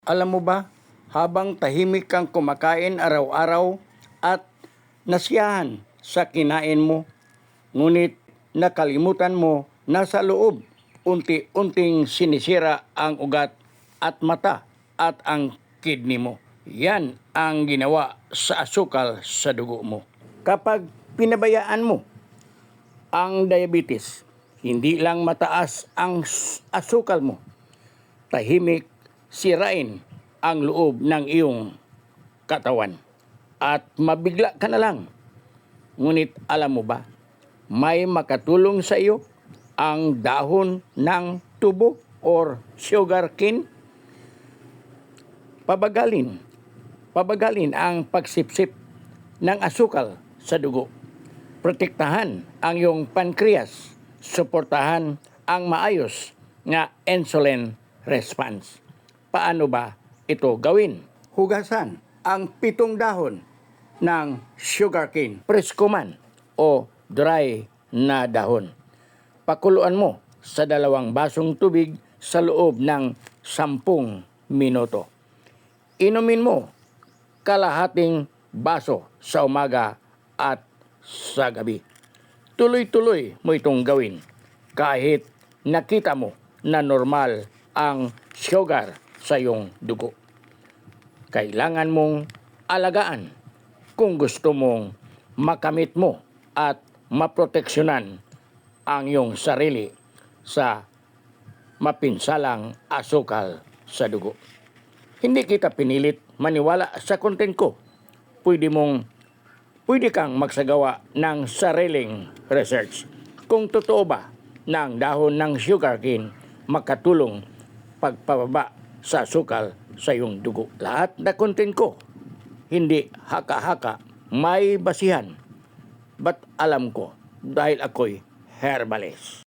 Alam mo ba, habang tahimik kang kumakain araw-araw at nasiyahan sa kinain mo, ngunit nakalimutan mo na sa loob, unti-unting sinisira ang ugat at mata at ang kidney mo. Yan ang ginawa sa asukal sa dugo mo. Kapag pinabayaan mo ang diabetes, hindi lang mataas ang asukal mo, tahimik sirain ang loob ng iyong katawan at mabigla ka na lang. Ngunit alam mo ba, may makatulong sa iyo ang dahon ng tubo or sugar cane. Pabagalin ang pagsipsip ng asukal sa dugo. Protektahan ang iyong pancreas, suportahan ang maayos na insulin response. Paano ba ito gawin? Hugasan ang 7 dahon ng sugarcane, presko man o dry na dahon. Pakuluan mo sa 2 basong tubig sa loob ng 10 minuto. Inumin mo kalahating baso sa umaga at sa gabi. Tuloy-tuloy mo itong gawin kahit nakita mo na normal ang sugar sa iyong dugo. Kailangan mong alagaan kung gusto mong makamit mo at maproteksyonan ang iyong sarili sa mapinsalang asukal sa dugo. Hindi kita pinilit maniwala sa content ko. Pwede kang magsagawa ng sariling research. Kung totoo ba na ang dahon ng sugarcane makatulong pagpababa sa asukal sa iyong dugo. Lahat na content ko, hindi haka-haka, may basihan. Ba't alam ko? Dahil ako'y herbalist.